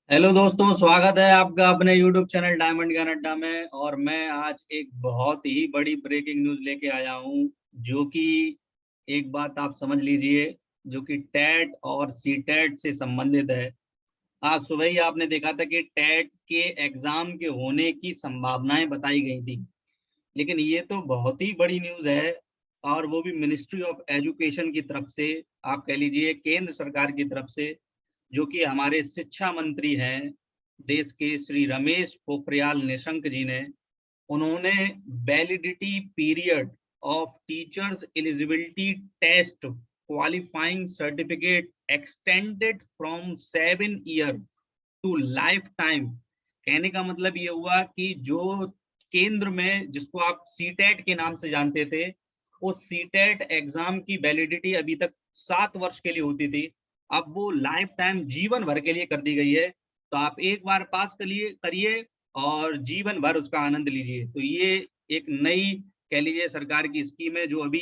Hello दोस्तों, स्वागत है आपका अपने यूट्यूब चैनल डायमंड का अड्डा में। और मैं आज एक बहुत ही बड़ी ब्रेकिंग न्यूज़ लेके आया हूँ, जो कि एक बात आप समझ लीजिए, जो कि टेट और सी टेट से संबंधित है। आज सुबह ही आपने देखा था कि टेट के एग्जाम के होने की संभावनाएं बताई गई थी, लेकिन ये तो बहुत ही बड़ी न्यूज़ है। और वो भी मिनिस्ट्री ऑफ एजुकेशन की तरफ से, आप कह लीजिए केंद्र सरकार की तरफ से, जो कि हमारे शिक्षा मंत्री हैं देश के, श्री रमेश पोखरियाल निशंक जी ने, उन्होंने validity period of teachers eligibility test qualifying certificate extended from 7 year to life time. कहने का मतलब ये हुआ कि जो केंद्र में, जिसको आप सीटेट के नाम से जानते थे, उस सीटेट एग्जाम की वैलिडिटी अभी तक 7 वर्ष के लिए होती थी, अब वो लाइफ टाइम, जीवन भर के लिए कर दी गई है। तो आप एक बार पास करिए करिए और जीवन भर उसका आनंद लीजिए। तो ये एक नई, कह लीजिए, सरकार की स्कीम है, जो अभी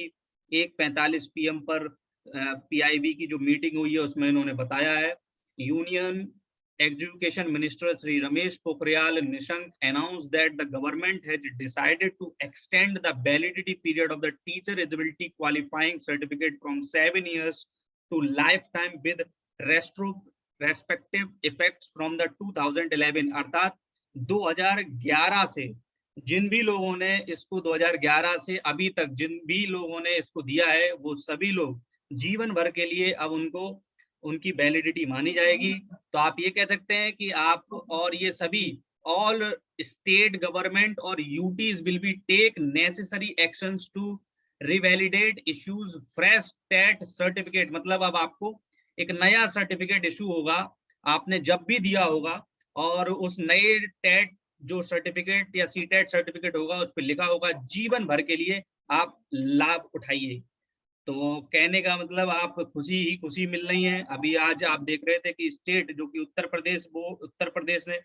1:45 PM पर पीआईबी की जो मीटिंग हुई है उसमें इन्होंने बताया है। Union Education Minister Sri Ramesh Pokhriyal Nishank announced that the government had decided to extend the validity period of the teacher eligibility qualifying certificate from 7 years to lifetime with respective effects from the 2011, अर्थात 2011 से जिन भी लोगों ने इसको 2011 से अभी तक जिन भी लोगों ने इसको दिया है, वो सभी लोग जीवन भर के लिए अब उनको उनकी वैलिडिटी मानी जाएगी। तो आप ये कह सकते हैं कि आप और ये सभी ऑल स्टेट गवर्नमेंट और UTs will be take necessary actions to revalidate issues fresh TET certificate. मतलब अब आपको एक नया सर्टिफिकेट इशू होगा, आपने जब भी दिया होगा, और उस नए टेट जो सर्टिफिकेट या सी टेट सर्टिफिकेट होगा, उस पर लिखा होगा जीवन भर के लिए आप लाभ उठाइए। तो कहने का मतलब आप खुशी ही खुशी मिल रही है। अभी आज आप देख रहे थे कि स्टेट, जो कि उत्तर प्रदेश, वो उत्तर प्रदेश ने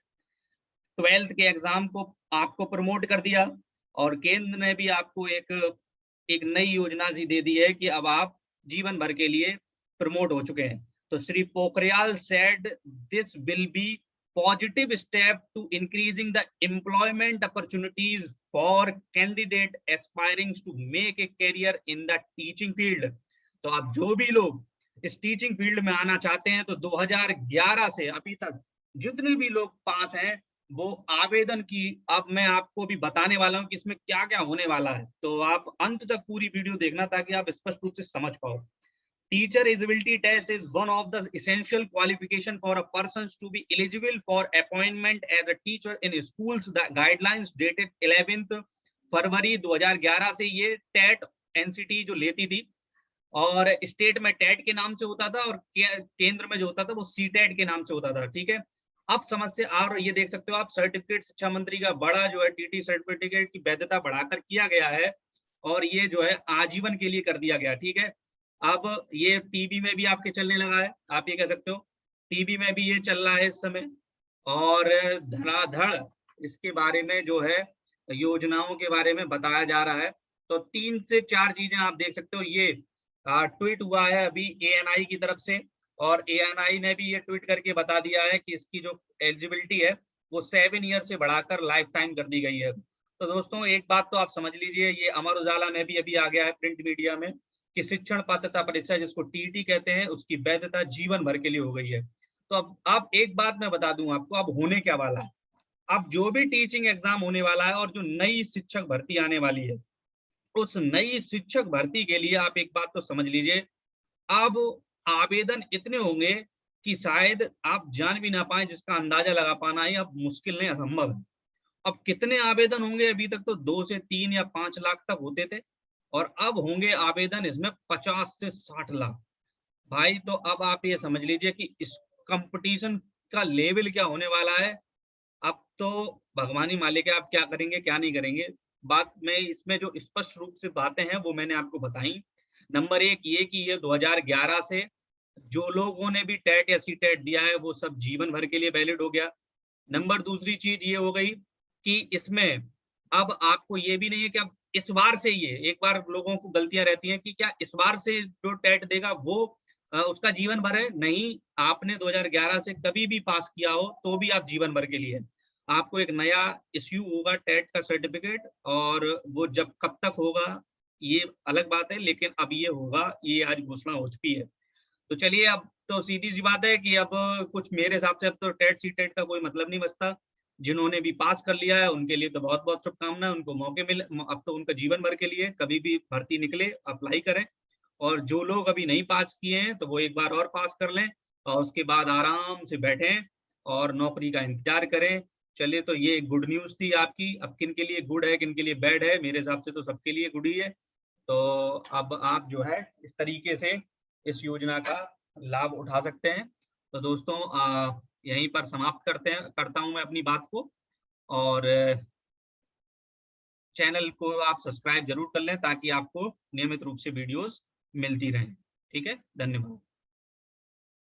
12th के एग्जाम को आपको प्रमोट कर दिया, और केंद्र ने भी आपको एक एक नई योजना सी दे दी है कि अब आप जीवन भर के लिए प्रमोट हो चुके हैं। तो Shri Pokhriyal said this will be positive step to increasing the employment opportunities for candidate aspiring to make a career in the teaching field. तो अब जो भी लोग इस टीचिंग फील्ड में आना चाहते हैं, तो 2011 से अभी तक जितने भी लोग पास हैं, वो आवेदन की, अब मैं आपको भी बताने वाला हूं कि इसमें क्या क्या होने वाला है। तो आप अंत तक पूरी वीडियो देखना, ताकि आप स्पष्ट रूप से समझ पाओ। Teacher eligibility test is one of the essential qualification for a person to be eligible for appointment as a teacher in schools. The guidelines dated 11th फरवरी 2011 से ये टेट एनसीटी जो लेती थी, और स्टेट में टेट के नाम से होता था, और केंद्र में जो होता था वो सी टेट के नाम से होता था। ठीक है, अब समस्या, और ये देख सकते हो आप, सर्टिफिकेट शिक्षा मंत्री का बड़ा जो है टीटी सर्टिफिकेट की वैधता बढ़ाकर किया गया है, और ये जो है आजीवन के लिए कर दिया गया। ठीक है, अब ये टीवी में भी आपके चलने लगा है, आप ये कह सकते हो टीवी में भी ये चल रहा है इस समय, और धड़ाधड़ इसके बारे में जो है योजनाओं के बारे में बताया जा रहा है। तो 3 से 4 चीजें आप देख सकते हो। ये ट्वीट हुआ है अभी एएनआई की तरफ से, और एएनआई ने भी ये ट्वीट करके बता दिया है कि इसकी जो एलिजिबिलिटी है वो 7 ईयर से बढ़ाकर लाइफ टाइम कर दी गई है। तो दोस्तों, एक बात तो आप समझ लीजिए, ये अमर उजाला में भी अभी आ गया है प्रिंट मीडिया में, कि शिक्षण पात्रता परीक्षा, जिसको टीईटी कहते हैं, उसकी वैधता जीवन भर के लिए हो गई है। तो अब एक बात मैं बता दूं आपको, अब होने क्या वाला है। अब जो भी टीचिंग एग्जाम होने वाला है, और जो नई शिक्षक भर्ती आने वाली है, उस नई शिक्षक भर्ती के लिए आप एक बात तो समझ लीजिए, अब आवेदन इतने होंगे कि शायद आप जान भी ना पाए, जिसका अंदाजा लगा पाना ही अब मुश्किल नहीं, असंभव है। अब कितने आवेदन होंगे, अभी तक तो 2 से 3 या 5 लाख तक होते थे, और अब होंगे आवेदन इसमें 50 से 60 लाख। भाई, तो अब आप ये समझ लीजिए कि इस कंपटीशन का लेवल क्या होने वाला है। अब तो भगवान ही मालिक है, आप क्या करेंगे क्या नहीं करेंगे। बात में इसमें जो स्पष्ट रूप से बातें हैं वो मैंने आपको बताई। नंबर एक ये कि ये 2011 से जो लोगों ने भी टेट या सी टेट दिया है, वो सब जीवन भर के लिए वैलिड हो गया। नंबर दूसरी चीज ये हो गई कि इसमें अब आपको ये भी नहीं है कि अब इस बार से, ये एक बार लोगों को गलतियां रहती हैं कि क्या इस बार से जो टेट देगा वो उसका जीवन भर है। नहीं, आपने 2011 से कभी भी पास किया हो तो भी आप जीवन भर के लिए है। आपको एक नया इश्यू होगा टेट का सर्टिफिकेट, और वो जब कब तक होगा ये अलग बात है, लेकिन अब ये होगा, ये आज घोषणा हो चुकी है। तो चलिए, अब तो सीधी सी बात है कि अब कुछ मेरे हिसाब से अब तो टेट सी टेट का कोई मतलब नहीं बचता। जिन्होंने भी पास कर लिया है उनके लिए तो बहुत बहुत शुभकामनाएं, उनको मौके मिले, अब तो उनका जीवन भर के लिए कभी भी भर्ती निकले अप्लाई करें। और जो लोग अभी नहीं पास किए हैं तो वो एक बार और पास कर लें, और उसके बाद आराम से बैठें और नौकरी का इंतजार करें। चलिए, तो ये गुड न्यूज थी आपकी। अब किन के लिए गुड है किन के लिए बैड है, मेरे हिसाब से तो सबके लिए गुड ही है। तो अब आप जो है इस तरीके से इस योजना का लाभ उठा सकते हैं। तो दोस्तों, यहीं पर समाप्त करता हूं मैं अपनी बात को, और चैनल को आप सब्सक्राइब जरूर कर लें ताकि आपको नियमित रूप से वीडियोस मिलती रहें। ठीक है, धन्यवाद।